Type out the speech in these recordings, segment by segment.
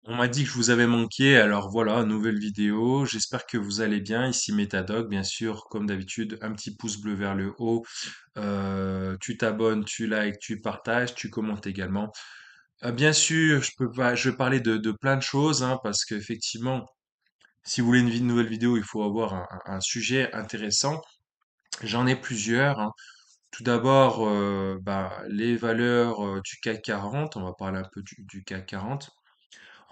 On m'a dit que je vous avais manqué, alors voilà, nouvelle vidéo. J'espère que vous allez bien. Ici Metadoc, bien sûr, comme d'habitude, un petit pouce bleu vers le haut. Tu t'abonnes, tu likes, tu partages, tu commentes également. Bien sûr, je vais parler de plein de choses, hein, parce qu'effectivement, si vous voulez une nouvelle vidéo, il faut avoir un sujet intéressant. J'en ai plusieurs, hein. Tout d'abord, les valeurs du CAC 40. On va parler un peu du CAC 40.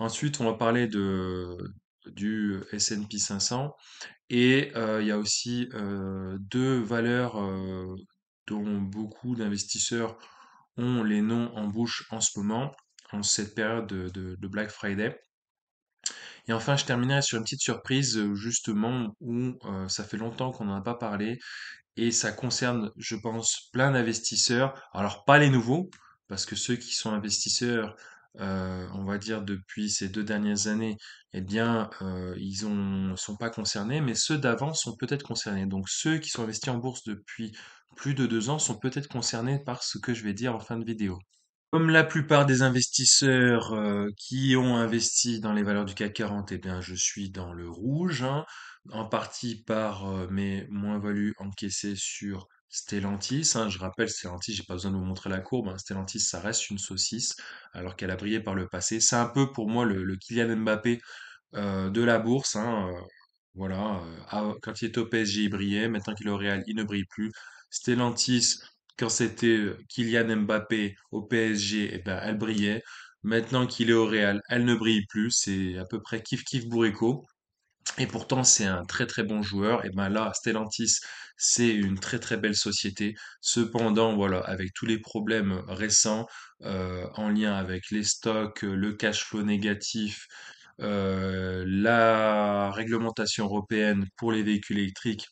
Ensuite, on va parler du S&P 500 et il y a aussi deux valeurs dont beaucoup d'investisseurs ont les noms en bouche en ce moment, en cette période de Black Friday. Et enfin, je terminerai sur une petite surprise justement où ça fait longtemps qu'on n'en a pas parlé et ça concerne, je pense, plein d'investisseurs. Alors, pas les nouveaux, parce que ceux qui sont investisseurs, on va dire depuis ces 2 dernières années, eh bien, sont pas concernés, mais ceux d'avant sont peut-être concernés. Donc, ceux qui sont investis en bourse depuis plus de 2 ans sont peut-être concernés par ce que je vais dire en fin de vidéo. Comme la plupart des investisseurs qui ont investi dans les valeurs du CAC 40, eh bien, je suis dans le rouge, hein, en partie par mes moins-values encaissées sur Stellantis, hein. Je rappelle, Stellantis, j'ai pas besoin de vous montrer la courbe, hein. Stellantis, ça reste une saucisse, alors qu'elle a brillé par le passé. C'est un peu pour moi le Kylian Mbappé de la bourse, hein, voilà, quand il était au PSG, il brillait, maintenant qu'il est au Real, il ne brille plus. Stellantis, quand c'était Kylian Mbappé au PSG, eh ben, elle brillait. Maintenant qu'il est au Real, elle ne brille plus. C'est à peu près kiff kiff bourrico. Et pourtant, c'est un très très bon joueur. Et ben là, Stellantis, c'est une très très belle société. Cependant, voilà, avec tous les problèmes récents en lien avec les stocks, le cash flow négatif, la réglementation européenne pour les véhicules électriques,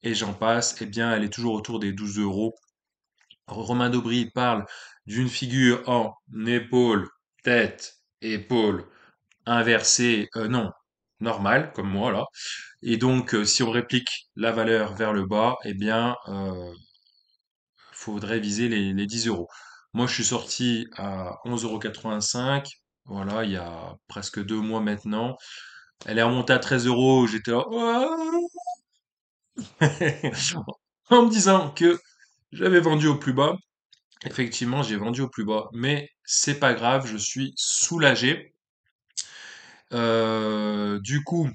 et j'en passe, eh bien, elle est toujours autour des 12 euros. Romain Dobry parle d'une figure en épaule, tête, épaule, inversée, non, normale, comme moi là. Et donc, si on réplique la valeur vers le bas, eh bien, faudrait viser les 10 euros. Moi, je suis sorti à 11,85 €. Voilà, il y a presque 2 mois maintenant. Elle est remontée à 13 euros. J'étais là, en me disant que j'avais vendu au plus bas. Effectivement, j'ai vendu au plus bas, mais c'est pas grave, je suis soulagé. Du coup,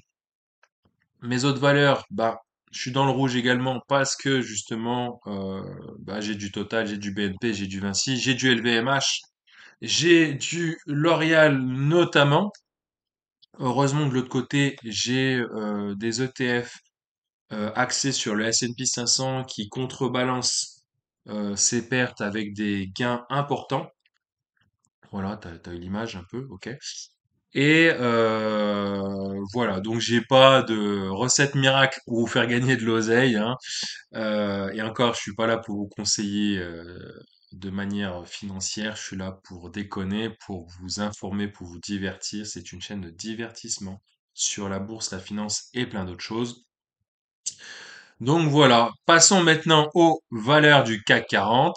mes autres valeurs, bah, je suis dans le rouge également parce que justement, j'ai du Total, j'ai du BNP, j'ai du Vinci, j'ai du LVMH, j'ai du L'Oréal notamment. Heureusement de l'autre côté, j'ai des ETF axés sur le S&P 500 qui contrebalancent ces pertes avec des gains importants. Voilà, t'as eu l'image un peu, ok. Et voilà, donc j'ai pas de recette miracle pour vous faire gagner de l'oseille, hein. Et encore, je suis pas là pour vous conseiller de manière financière, je suis là pour déconner, pour vous informer, pour vous divertir. C'est une chaîne de divertissement sur la bourse, la finance et plein d'autres choses. Donc voilà, passons maintenant aux valeurs du CAC 40.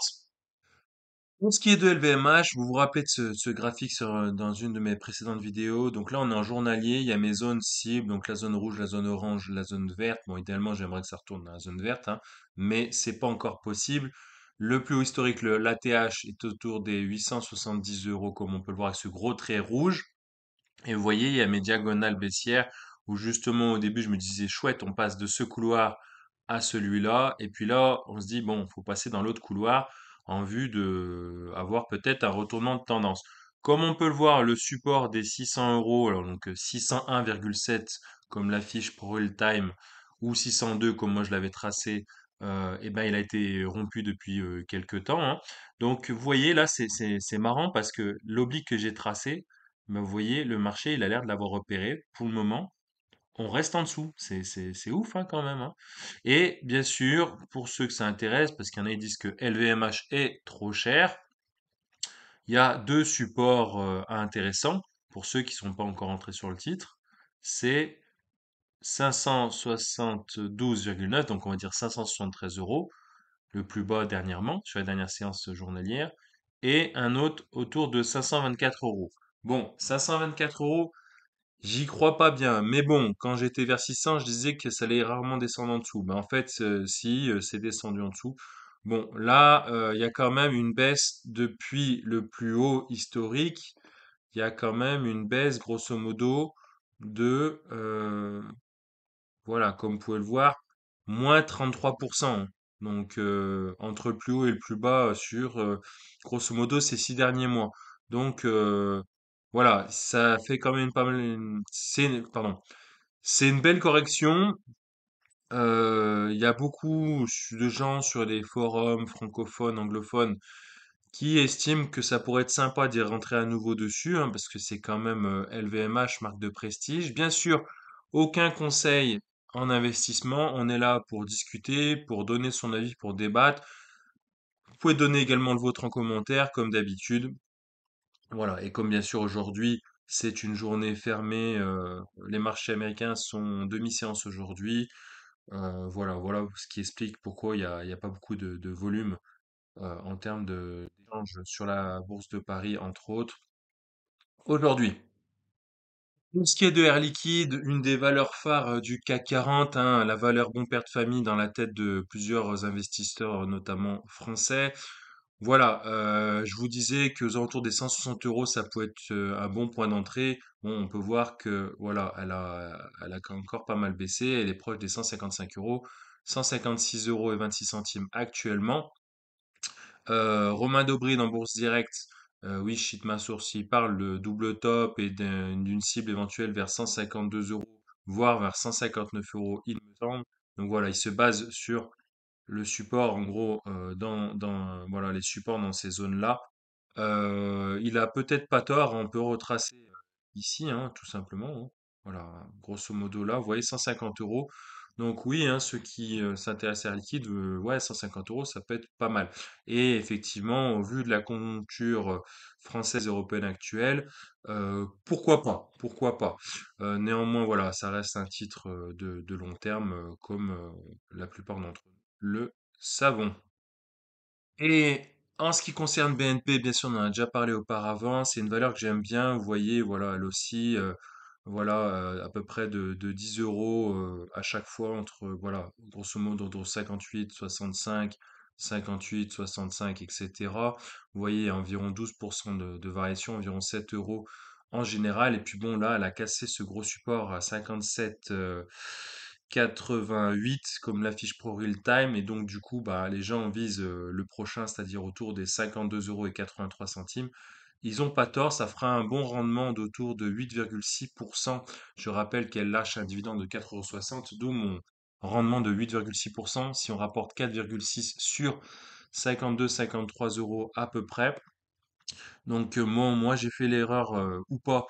Pour ce qui est de LVMH, vous vous rappelez de ce graphique dans une de mes précédentes vidéos. Donc là, on est en journalier, il y a mes zones cibles, donc la zone rouge, la zone orange, la zone verte. Bon, idéalement, j'aimerais que ça retourne dans la zone verte, hein, mais c'est pas encore possible. Le plus haut historique, l'ATH, est autour des 870 euros, comme on peut le voir avec ce gros trait rouge. Et vous voyez, il y a mes diagonales baissières où justement au début, je me disais, chouette, on passe de ce couloir à celui-là. Et puis là, on se dit, bon, faut passer dans l'autre couloir en vue de avoir peut-être un retournement de tendance. Comme on peut le voir, le support des 600 euros, alors donc 601,7 comme l'affiche pour Real Time ou 602 comme moi je l'avais tracé, eh ben il a été rompu depuis quelques temps, hein. Donc vous voyez là, c'est marrant parce que l'oblique que j'ai tracé, ben, vous voyez, le marché, il a l'air de l'avoir repéré. Pour le moment, on reste en dessous. C'est ouf, hein, quand même, hein. Et bien sûr, pour ceux que ça intéresse, parce qu'il y en a qui disent que LVMH est trop cher, il y a deux supports intéressants pour ceux qui ne sont pas encore entrés sur le titre. C'est 572,9, donc on va dire 573 euros, le plus bas dernièrement, sur les dernières séances journalières, et un autre autour de 524 euros. Bon, 524 euros, j'y crois pas bien. Mais bon, quand j'étais vers 600, je disais que ça allait rarement descendre en dessous. Mais en fait, si, c'est descendu en dessous. Bon, là, il y a quand même une baisse depuis le plus haut historique. Il y a quand même une baisse, grosso modo, de, voilà, comme vous pouvez le voir, moins 33%. Donc, entre le plus haut et le plus bas sur, grosso modo, ces 6 derniers mois. Donc, voilà, ça fait quand même pas mal. Pardon, c'est une belle correction. Il y a beaucoup de gens sur les forums francophones, anglophones, qui estiment que ça pourrait être sympa d'y rentrer à nouveau dessus, hein, parce que c'est quand même LVMH, marque de prestige. Bien sûr, aucun conseil en investissement. On est là pour discuter, pour donner son avis, pour débattre. Vous pouvez donner également le vôtre en commentaire, comme d'habitude. Voilà. Et comme bien sûr aujourd'hui, c'est une journée fermée, les marchés américains sont en demi-séance aujourd'hui. Voilà ce qui explique pourquoi il y a pas beaucoup de volume en termes d'échanges sur la bourse de Paris, entre autres. Aujourd'hui, pour ce qui est de Air Liquide, une des valeurs phares du CAC 40, hein, la valeur bon père de famille dans la tête de plusieurs investisseurs, notamment français. Voilà, je vous disais que aux alentours des 160 euros, ça peut être un bon point d'entrée. Bon, on peut voir que voilà, elle a encore pas mal baissé. Elle est proche des 155 euros, 156 euros et 26 centimes actuellement. Romain Dobry dans Bourse Direct, oui, je cite ma source, il parle de double top et d'une cible éventuelle vers 152 euros, voire vers 159 euros, il me semble. Donc voilà, il se base sur le support, en gros, voilà, les supports dans ces zones-là. Il a peut-être pas tort, on peut retracer ici, hein, tout simplement, hein. Voilà, grosso modo là, vous voyez 150 euros. Donc oui, hein, ceux qui s'intéressent à Air Liquide, ouais, 150 euros, ça peut être pas mal. Et effectivement, au vu de la conjoncture française et européenne actuelle, pourquoi pas? Pourquoi pas? Néanmoins, voilà, ça reste un titre de long terme, comme la plupart d'entre nous le savons. Et en ce qui concerne BNP, bien sûr, on en a déjà parlé auparavant. C'est une valeur que j'aime bien. Vous voyez, voilà, elle aussi, voilà, à peu près de 10 euros à chaque fois entre, voilà, grosso modo, entre 58, 65, 58, 65, etc. Vous voyez, environ 12% de variation, environ 7 euros en général. Et puis bon, là, elle a cassé ce gros support à 57, 88 comme l'affiche Pro Real Time et donc du coup bah les gens visent le prochain, c'est-à-dire autour des 52 euros et 83 centimes. Ils ont pas tort, ça fera un bon rendement d'autour de 8,6%. Je rappelle qu'elle lâche un dividende de 4,60 €, d'où mon rendement de 8,6%. Si on rapporte 4,6 sur 52-53 euros à peu près, donc moi j'ai fait l'erreur ou pas,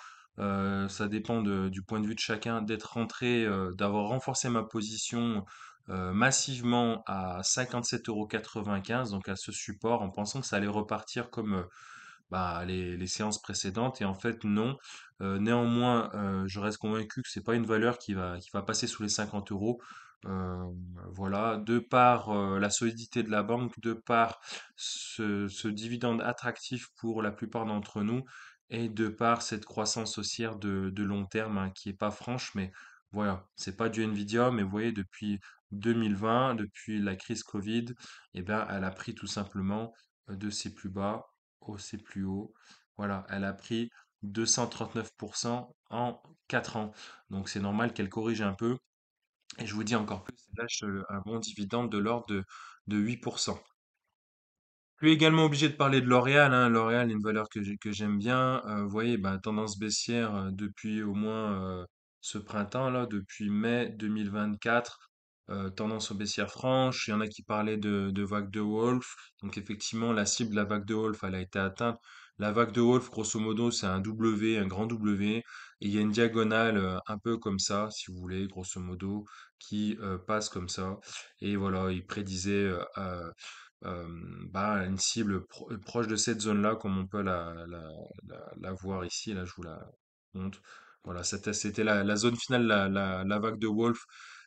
ça dépend du point de vue de chacun, d'être rentré, d'avoir renforcé ma position massivement à 57,95 €, donc à ce support, en pensant que ça allait repartir comme bah, les séances précédentes. Et en fait non. Néanmoins, je reste convaincu que c'est pas une valeur qui va passer sous les 50 euros. Euh, voilà, de par la solidité de la banque, de par ce dividende attractif pour la plupart d'entre nous et de par cette croissance haussière de long terme hein, qui est pas franche, mais voilà, c'est pas du Nvidia, mais vous voyez, depuis 2020, depuis la crise Covid, eh ben, elle a pris tout simplement de ses plus bas au ses plus hauts. Voilà, elle a pris 239% en 4 ans. Donc c'est normal qu'elle corrige un peu. Et je vous dis encore plus, elle lâche un bon dividende de l'ordre de 8%. Je suis également obligé de parler de L'Oréal, hein. L'Oréal est une valeur que j'aime bien. Vous voyez, bah, tendance baissière depuis au moins ce printemps, là, depuis mai 2024. Tendance baissière franche. Il y en a qui parlaient de vague de Wolf. Donc effectivement, la cible de la vague de Wolf, elle a été atteinte. La vague de Wolf, grosso modo, c'est un W, un grand W. Et il y a une diagonale un peu comme ça, si vous voulez, grosso modo, qui passe comme ça. Et voilà, il prédisait bah, une cible proche de cette zone-là, comme on peut la voir ici. Là, je vous la montre. Voilà, c'était la zone finale, la vague de Wolf,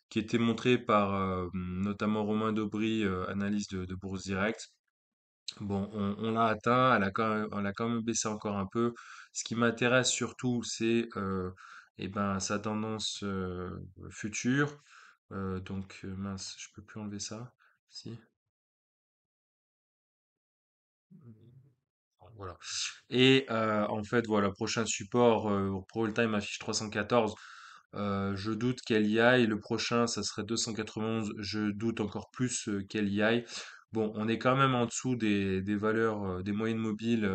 qui était montrée par notamment Romain Dobry, analyse de Bourse Direct. Bon, on l'a atteint, elle a quand même baissé encore un peu. Ce qui m'intéresse surtout, c'est eh ben, sa tendance future. Mince, je peux plus enlever ça. Si. Voilà. Et en fait, voilà, prochain support, pour all time affiche 314. Je doute qu'elle y aille. Le prochain, ça serait 291. Je doute encore plus qu'elle y aille. Bon, on est quand même en dessous des valeurs, des moyennes mobiles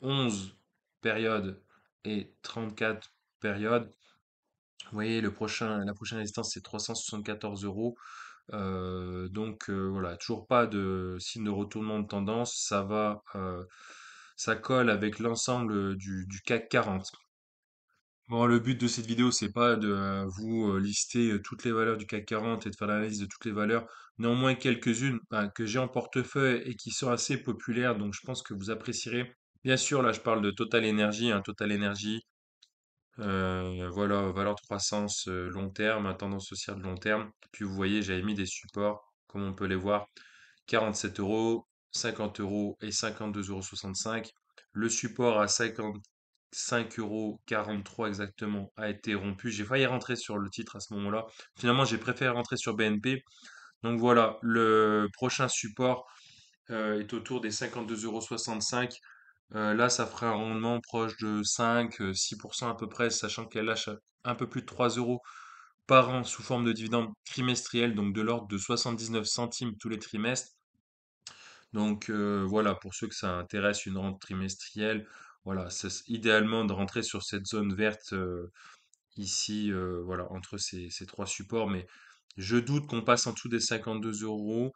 11 périodes et 34 périodes. Vous voyez, la prochaine résistance, c'est 374 euros. Voilà, toujours pas de signe de retournement de tendance. Ça colle avec l'ensemble du CAC 40. Bon, le but de cette vidéo, c'est pas de vous lister toutes les valeurs du CAC 40 et de faire l'analyse de toutes les valeurs. Néanmoins, quelques-unes que j'ai en portefeuille et qui sont assez populaires, donc je pense que vous apprécierez. Bien sûr, là, je parle de Total Energy, Total Energy, voilà, valeur de croissance long terme, tendance haussière de long terme. Puis vous voyez, j'avais mis des supports, comme on peut les voir, 47 euros, 50 euros et 52,65 euros. Le support à 55,43 euros exactement a été rompu. J'ai failli rentrer sur le titre à ce moment-là. Finalement, j'ai préféré rentrer sur BNP. Donc voilà, le prochain support est autour des 52,65 euros. Là, ça ferait un rendement proche de 5-6% à peu près, sachant qu'elle lâche un peu plus de 3 euros par an sous forme de dividendes trimestriels, donc de l'ordre de 79 centimes tous les trimestres. Voilà, pour ceux que ça intéresse, une rente trimestrielle, voilà, c'est idéalement de rentrer sur cette zone verte ici, voilà, entre ces trois supports, mais je doute qu'on passe en dessous des 52 euros.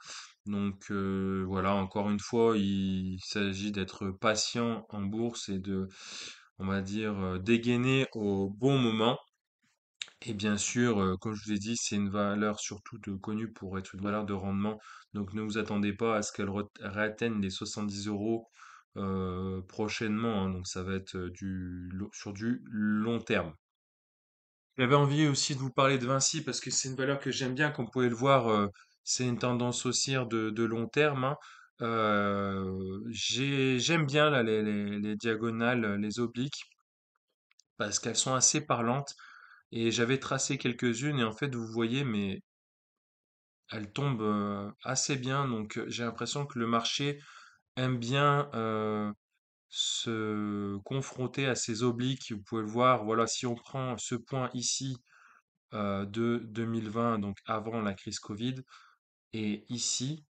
Voilà, encore une fois, il s'agit d'être patient en bourse et de, on va dire, dégainer au bon moment. Et bien sûr, comme je vous ai dit, c'est une valeur surtout connue pour être une valeur de rendement. Donc ne vous attendez pas à ce qu'elle réatteigne les 70 euros prochainement, hein. Donc ça va être sur du long terme. J'avais envie aussi de vous parler de Vinci parce que c'est une valeur que j'aime bien. Comme vous pouvez le voir, c'est une tendance haussière de long terme, hein. J'aime bien là, les diagonales, les obliques, parce qu'elles sont assez parlantes. Et j'avais tracé quelques-unes et en fait, vous voyez, mais elles tombent assez bien. J'ai l'impression que le marché aime bien se confronter à ces obliques. Vous pouvez le voir, voilà, si on prend ce point ici de 2020, donc avant la crise Covid, et ici,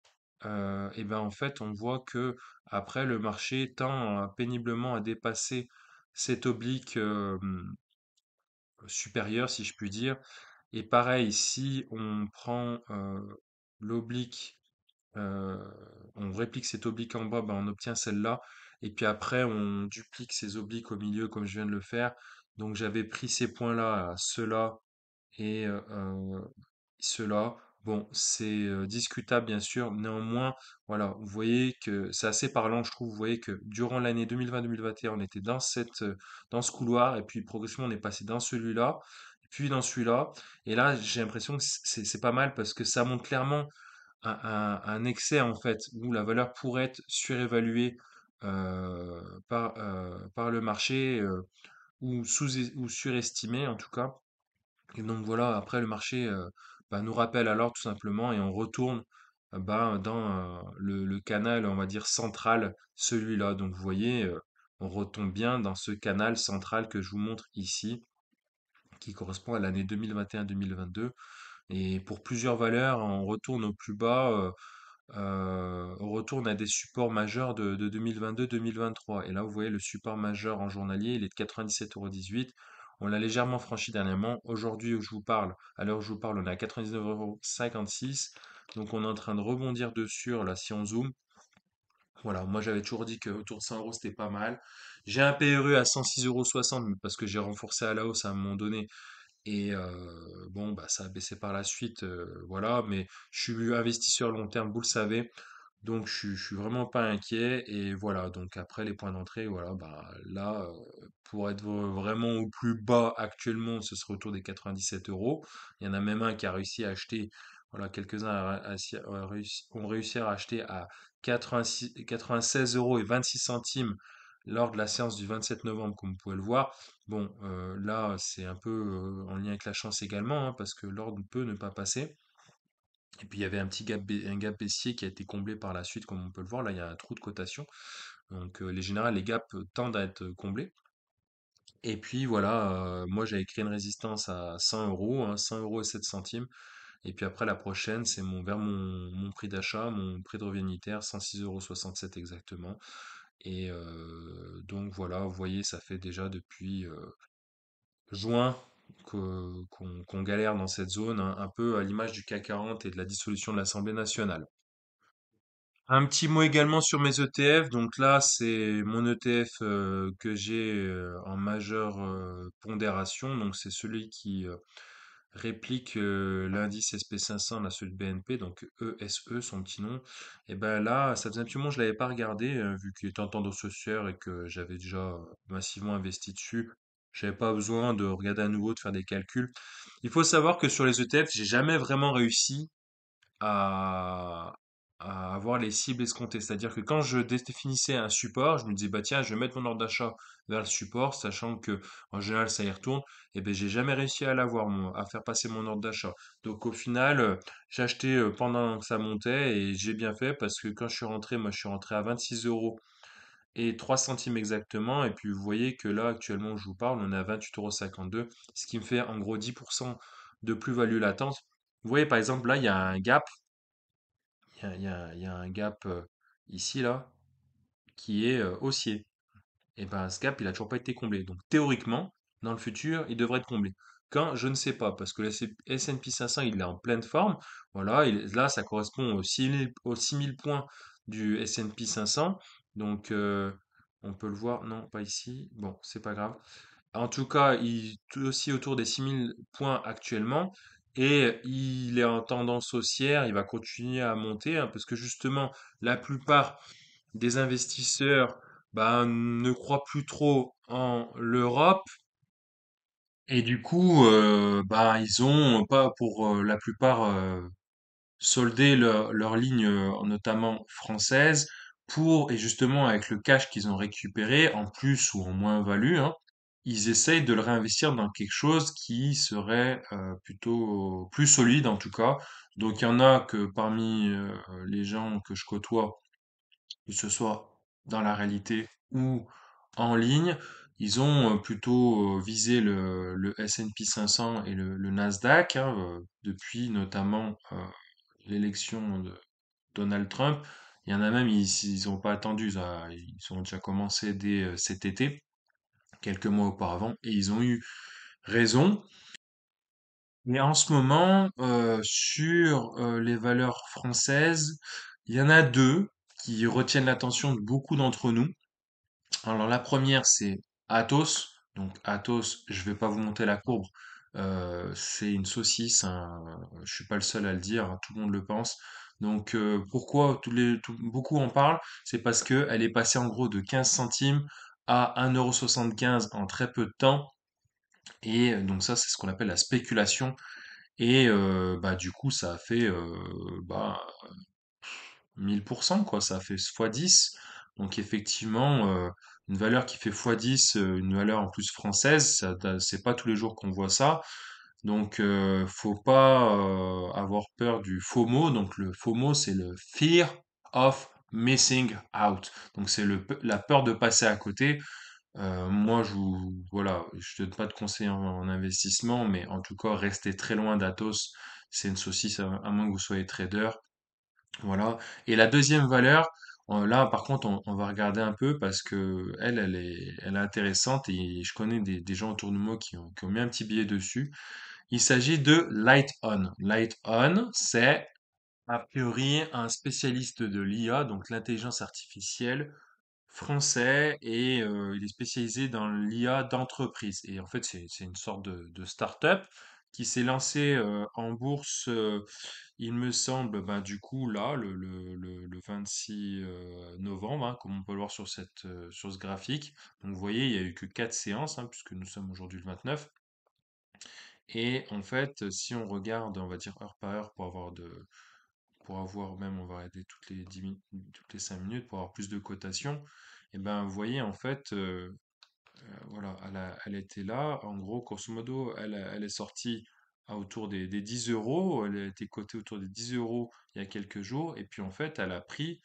et ben en fait, on voit que après le marché tend péniblement à dépasser cet oblique supérieur, si je puis dire. Et pareil, si on prend l'oblique, euh, on réplique cet oblique en bas, ben on obtient celle-là. Et puis après, on duplique ces obliques au milieu comme je viens de le faire. Donc j'avais pris ces points-là, ceux-là et ceux-là. Bon, c'est discutable bien sûr. Néanmoins, voilà, vous voyez que c'est assez parlant, je trouve. Vous voyez que durant l'année 2020-2021, on était dans ce couloir et puis progressivement, on est passé dans celui-là, puis dans celui-là. Et là, j'ai l'impression que c'est pas mal parce que ça montre clairement un excès en fait, où la valeur pourrait être surévaluée par le marché ou surestimée en tout cas. Et donc voilà, après le marché nous rappelle alors tout simplement et on retourne dans le canal, on va dire, central, celui-là. Donc vous voyez, on retombe bien dans ce canal central que je vous montre ici, qui correspond à l'année 2021-2022. Et pour plusieurs valeurs, on retourne au plus bas, on retourne à des supports majeurs de 2022-2023. Et là, vous voyez le support majeur en journalier, il est de 97,18 €. On l'a légèrement franchi dernièrement. Aujourd'hui, où je vous parle, à l'heure où je vous parle, on est à 99,56 €. Donc on est en train de rebondir dessus, là, si on zoome. Voilà, moi j'avais toujours dit que autour de 100 euros c'était pas mal. J'ai un PRU à 106,60 € mais parce que j'ai renforcé à la hausse à un moment donné. Et bon, bah, ça a baissé par la suite, voilà, mais je suis investisseur long terme, vous le savez, donc je suis vraiment pas inquiet. Et voilà, donc après les points d'entrée, voilà, bah là, pour être vraiment au plus bas actuellement, ce serait autour des 97 euros. Il y en a même un qui a réussi à acheter Voilà, quelques-uns ont réussi à racheter à 96 euros et 26 centimes lors de la séance du 27 novembre, comme vous pouvez le voir. Bon, là, c'est un peu en lien avec la chance également, hein, parce que l'ordre peut ne pas passer. Et puis il y avait un petit un gap baissier qui a été comblé par la suite, comme on peut le voir. Là, il y a un trou de cotation. Donc, les générales, les gaps tendent à être comblés. Et puis voilà, moi j'avais créé une résistance à 100 euros, hein, 100 euros et 7 centimes. Et puis après, la prochaine, c'est vers mon prix d'achat, mon prix de revient unitaire, 106,67 € exactement. Et donc voilà, vous voyez, ça fait déjà depuis juin qu'on galère dans cette zone, hein, un peu à l'image du CAC 40 et de la dissolution de l'Assemblée nationale. Un petit mot également sur mes ETF. Donc là, c'est mon ETF que j'ai en majeure pondération. Donc c'est celui qui réplique l'indice SP500, là, celui de BNP, donc ESE, son petit nom. Et ben là, ça faisait un petit moment que je l'avais pas regardé, vu qu'il était en tendance haussière et que j'avais déjà massivement investi dessus. J'avais pas besoin de regarder à nouveau, de faire des calculs. Il faut savoir que sur les ETF, j'ai jamais vraiment réussi à, à avoir les cibles escomptées. C'est-à-dire que quand je définissais un support, je me disais, bah tiens, je vais mettre mon ordre d'achat vers le support, sachant que en général ça y retourne, et ben j'ai jamais réussi à l'avoir, moi, à faire passer mon ordre d'achat. Donc au final, j'ai acheté pendant que ça montait et j'ai bien fait parce que quand je suis rentré, moi je suis rentré à 26 euros et 3 centimes exactement. Et puis vous voyez que là, actuellement où je vous parle, on est à 28,52 €, ce qui me fait en gros 10% de plus-value latente. Vous voyez par exemple là, il y a un gap il y a un gap ici, là, qui est haussier. Et ben, ce gap, il a toujours pas été comblé. Donc, théoriquement, dans le futur, il devrait être comblé. Quand, je ne sais pas, parce que le S&P 500, il est en pleine forme. Voilà, là, ça correspond aux 6000 points du S&P 500. Donc, on peut le voir. Non, pas ici. Bon, c'est pas grave. En tout cas, il est aussi autour des 6000 points actuellement et il est en tendance haussière, il va continuer à monter, hein, parce que justement, la plupart des investisseurs bah, ne croient plus trop en l'Europe et du coup, bah, ils ont pas pour la plupart soldé leur ligne, notamment française, et justement avec le cash qu'ils ont récupéré, en plus ou en moins-value, hein, ils essayent de le réinvestir dans quelque chose qui serait plutôt plus solide en tout cas. Donc il y en a que parmi les gens que je côtoie, que ce soit dans la réalité ou en ligne, ils ont plutôt visé le S&P 500 et le Nasdaq, hein, depuis notamment l'élection de Donald Trump. Il y en a même, ils ont pas attendu, ils ont déjà commencé dès cet été, quelques mois auparavant, et ils ont eu raison. Mais en ce moment, sur les valeurs françaises, il y en a deux qui retiennent l'attention de beaucoup d'entre nous. Alors la première, c'est Athos. Donc Athos, je vais pas vous monter la courbe. C'est une saucisse, hein, je suis pas le seul à le dire, hein, tout le monde le pense. Donc pourquoi beaucoup en parlent? C'est parce que elle est passée en gros de 15 centimes à 1,75 € en très peu de temps. Et donc ça, c'est ce qu'on appelle la spéculation. Et bah du coup, ça a fait bah 1000%, quoi, ça fait x10. Donc effectivement, une valeur qui fait x10, une valeur en plus française, c'est pas tous les jours qu'on voit ça. Donc faut pas avoir peur du FOMO. Donc le FOMO, c'est le Fear of Missing Out. Donc c'est la peur de passer à côté. Moi, voilà, je donne pas de conseils en investissement, mais en tout cas, restez très loin d'Atos. C'est une saucisse, à moins que vous soyez trader. Voilà. Et la deuxième valeur, là, par contre, on va regarder un peu parce que elle est intéressante et je connais des gens autour de moi qui ont mis un petit billet dessus. Il s'agit de Light On. Light On, c'est a priori un spécialiste de l'IA, donc l'intelligence artificielle français, et il est spécialisé dans l'IA d'entreprise. Et en fait, c'est une sorte de start-up qui s'est lancée en bourse, il me semble, ben, du coup, là, le 26 novembre, hein, comme on peut le voir sur ce graphique. Donc, vous voyez, il n'y a eu que 4 séances, hein, puisque nous sommes aujourd'hui le 29. Et en fait, si on regarde, on va dire heure par heure pour avoir même, on va arrêter toutes les 10 minutes, toutes les 5 minutes pour avoir plus de cotation. Et ben, vous voyez, en fait, voilà, elle était là. En gros, grosso modo, elle est sortie à autour des 10 euros. Elle a été cotée autour des 10 euros il y a quelques jours. Et puis, en fait, elle a pris,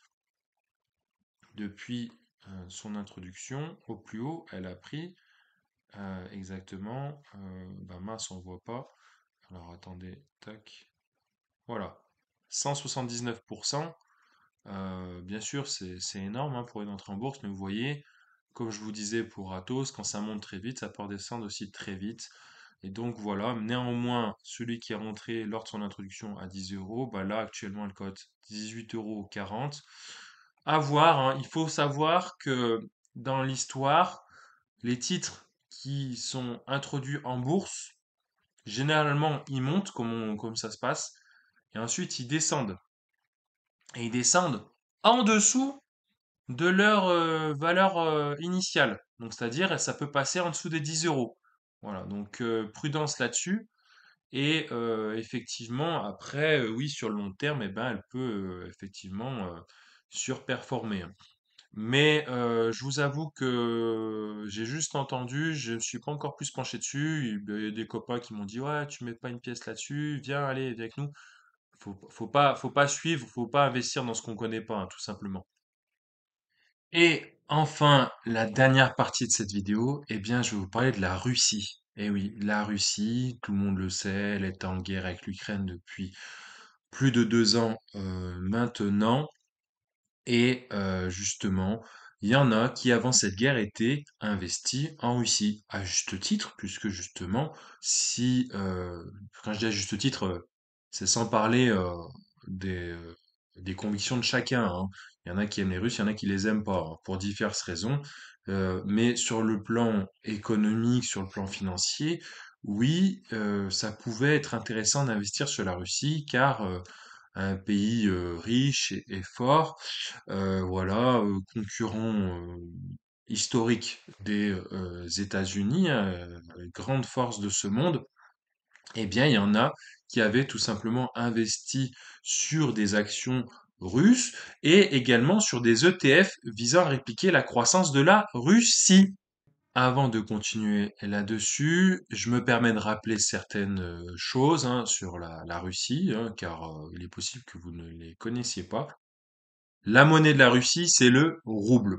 depuis son introduction au plus haut, elle a pris exactement, bah mince, on voit pas. Alors, attendez, tac. Voilà, 179%. Bien sûr, c'est énorme hein, pour une entrée en bourse, mais vous voyez, comme je vous disais pour Atos, quand ça monte très vite, ça peut redescendre aussi très vite. Et donc voilà, néanmoins, celui qui est rentré lors de son introduction à 10 euros, bah là actuellement elle cote 18,40 € À voir, hein. Il faut savoir que dans l'histoire, les titres qui sont introduits en bourse, généralement ils montent comme ça se passe, et ensuite ils descendent. Et ils descendent en dessous de leur valeur initiale. Donc, c'est-à-dire, ça peut passer en dessous des 10 euros. Voilà, donc prudence là-dessus. Et effectivement, après, oui, sur le long terme, eh ben, elle peut effectivement surperformer, hein. Mais je vous avoue que j'ai juste entendu, je ne suis pas encore plus penché dessus. Il y a des copains qui m'ont dit, ouais, tu mets pas une pièce là-dessus, viens, allez, viens avec nous. Faut pas suivre, faut pas investir dans ce qu'on connaît pas, hein, tout simplement. Et enfin, la dernière partie de cette vidéo, eh bien, je vais vous parler de la Russie. Eh oui, la Russie, tout le monde le sait, elle est en guerre avec l'Ukraine depuis plus de 2 ans maintenant. Et justement, il y en a qui, avant cette guerre, étaient investis en Russie, à juste titre, puisque justement, si, quand je dis à juste titre, c'est sans parler des, euh, des convictions de chacun, hein. Il y en a qui aiment les Russes, il y en a qui les aiment pas, hein, pour diverses raisons. Mais sur le plan économique, sur le plan financier, oui, ça pouvait être intéressant d'investir sur la Russie, car un pays riche et fort, voilà, concurrent historique des États-Unis, grande force de ce monde, eh bien, il y en a qui avaient tout simplement investi sur des actions russes et également sur des ETF visant à répliquer la croissance de la Russie. Avant de continuer là-dessus, je me permets de rappeler certaines choses hein, sur la Russie, hein, car il est possible que vous ne les connaissiez pas. La monnaie de la Russie, c'est le rouble.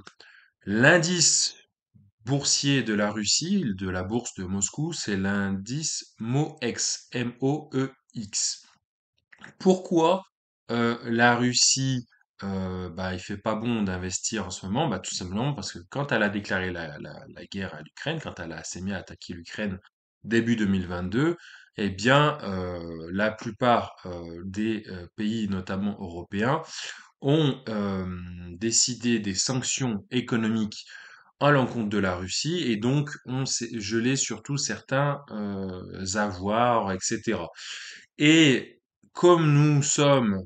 L'indice boursier de la Russie, de la bourse de Moscou, c'est l'indice MOEX, M-O-E-X. Pourquoi la Russie, bah, il fait pas bon d'investir en ce moment? Bah, tout simplement parce que quand elle a déclaré la guerre à l'Ukraine, quand elle s'est mise à attaquer l'Ukraine début 2022, eh bien, la plupart des pays, notamment européens, ont décidé des sanctions économiques à l'encontre de la Russie et donc ont gelé surtout certains avoirs, etc. Et comme nous sommes,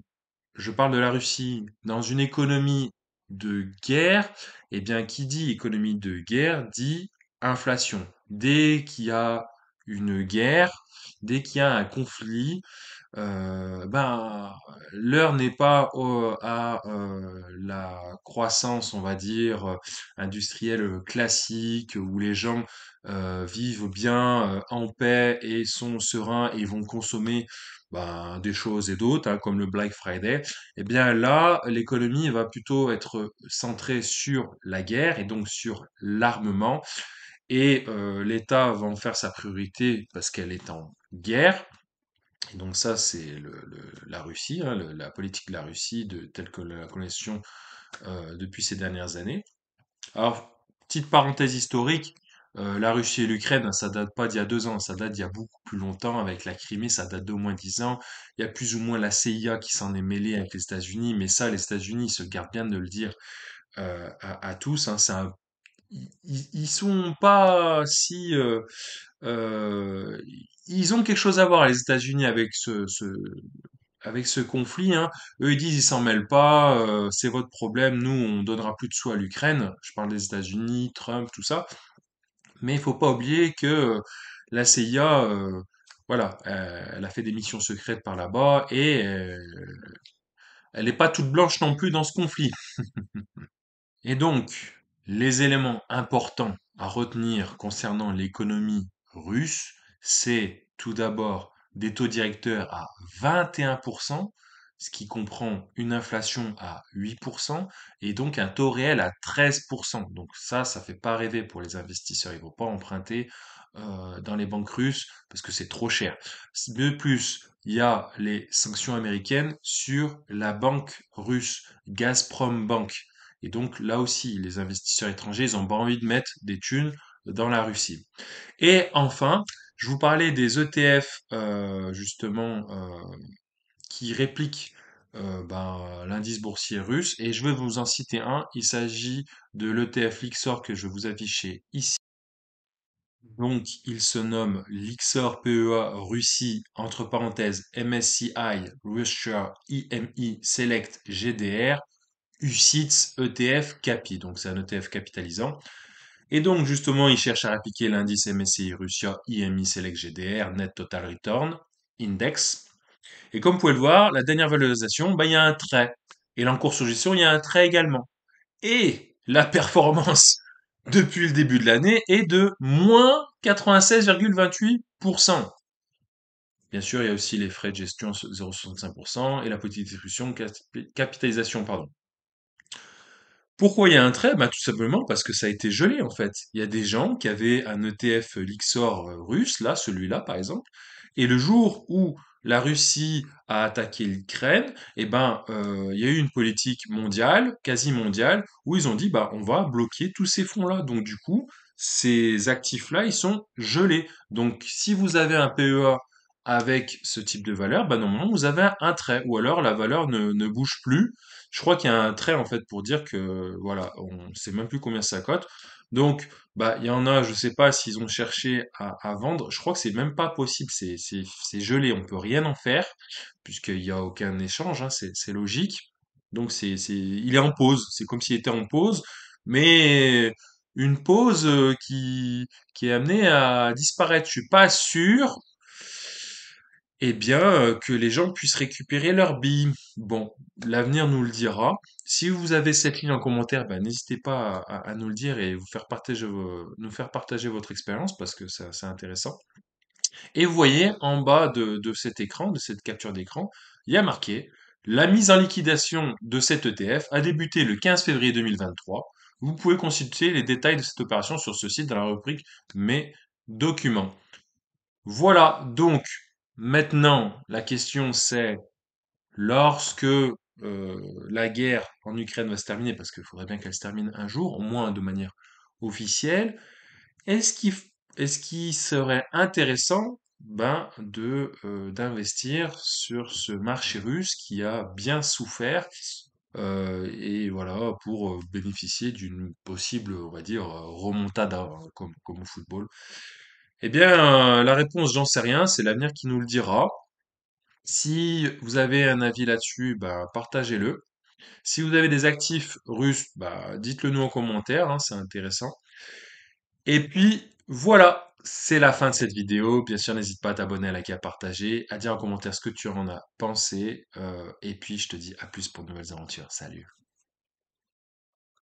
je parle de la Russie, dans une économie de guerre, eh bien, qui dit économie de guerre dit inflation. Dès qu'il y a une guerre, dès qu'il y a un conflit, ben, l'heure n'est pas à la croissance, on va dire, industrielle classique, où les gens vivent bien en paix et sont sereins et vont consommer ben, des choses et d'autres, hein, comme le Black Friday. Eh bien là, l'économie va plutôt être centrée sur la guerre et donc sur l'armement. Et l'État va en faire sa priorité parce qu'elle est en guerre. Et donc ça, c'est la Russie, hein, la politique de la Russie telle que nous la connaissions depuis ces dernières années. Alors, petite parenthèse historique, la Russie et l'Ukraine, ça date pas d'il y a 2 ans, ça date d'il y a beaucoup plus longtemps avec la Crimée, ça date d'au moins 10 ans. Il y a plus ou moins la CIA qui s'en est mêlée avec les États-Unis, mais ça, les États-Unis se gardent bien de le dire à tous, hein, ils sont pas si euh, ils ont quelque chose à voir les États-Unis avec avec ce conflit, hein. Eux, ils disent, ils s'en mêlent pas, c'est votre problème, nous, on donnera plus de sous à l'Ukraine. Je parle des États-Unis, Trump, tout ça. Mais il faut pas oublier que la CIA voilà, elle a fait des missions secrètes par là-bas et elle n'est pas toute blanche non plus dans ce conflit. Et donc, les éléments importants à retenir concernant l'économie russe, c'est tout d'abord des taux directeurs à 21%, ce qui comprend une inflation à 8%, et donc un taux réel à 13%. Donc ça fait pas rêver pour les investisseurs. Il ne faut pas emprunter dans les banques russes parce que c'est trop cher. De plus, il y a les sanctions américaines sur la banque russe, Gazprom Bank. Et donc là aussi, les investisseurs étrangers, ils ont pas envie de mettre des thunes dans la Russie. Et enfin, je vous parlais des ETF justement qui répliquent l'indice boursier russe, et je vais vous en citer un. Il s'agit de l'ETF Lixor que je vais vous afficher ici. Donc, il se nomme Lixor PEA Russie, entre parenthèses MSCI Russia IMI Select GDR UCITS ETF Capi. Donc, c'est un ETF capitalisant. Et donc, justement, il cherche à appliquer l'indice MSCI Russia IMI Select GDR Net Total Return Index. Et comme vous pouvez le voir, la dernière valorisation, il y a un trait. Et là, en cours sur gestion, il y a un trait également. Et la performance depuis le début de l'année est de moins 96,28%. Bien sûr, il y a aussi les frais de gestion 0,65% et la petite distribution capitalisation, pardon. Pourquoi il y a un trait? Bah, tout simplement parce que ça a été gelé en fait. Il y a des gens qui avaient un ETF Lixor russe, là, celui-là par exemple, et le jour où la Russie a attaqué l'Ukraine, il y a eu une politique mondiale, quasi mondiale, où ils ont dit bah on va bloquer tous ces fonds-là. Donc du coup, ces actifs-là, ils sont gelés. Donc si vous avez un PEA avec ce type de valeur, bah normalement vous avez un trait, ou alors la valeur ne bouge plus. Je crois qu'il y a un trait en fait pour dire que voilà, on sait même plus combien ça cote. Donc, il y en a, je sais pas s'ils ont cherché à vendre. Je crois que c'est même pas possible. C'est gelé. On peut rien en faire puisqu'il y a aucun échange. Hein, c'est logique. Donc il est en pause. C'est comme s'il était en pause, mais une pause qui est amenée à disparaître. Je suis pas sûr que les gens puissent récupérer leurs billes. Bon, l'avenir nous le dira. Si vous avez cette ligne en commentaire, n'hésitez pas à nous le dire et nous faire partager votre expérience parce que c'est intéressant. Et vous voyez en bas de cet écran, de cette capture d'écran, il y a marqué la mise en liquidation de cet ETF a débuté le 15 février 2023. Vous pouvez consulter les détails de cette opération sur ce site dans la rubrique Mes documents. Voilà, donc maintenant la question c'est lorsque la guerre en Ukraine va se terminer, parce qu'il faudrait bien qu'elle se termine un jour, au moins de manière officielle, est-ce qu'il est-ce qu'il serait intéressant d'investir sur ce marché russe qui a bien souffert et voilà pour bénéficier d'une possible, on va dire, remontada comme au football. Eh bien, la réponse, j'en sais rien, c'est l'avenir qui nous le dira. Si vous avez un avis là-dessus, partagez-le. Si vous avez des actifs russes, dites-le nous en commentaire, hein, c'est intéressant. Et puis, voilà, c'est la fin de cette vidéo. Bien sûr, n'hésite pas à t'abonner, à liker, à partager, à dire en commentaire ce que tu en as pensé. Et puis, je te dis à plus pour de nouvelles aventures. Salut.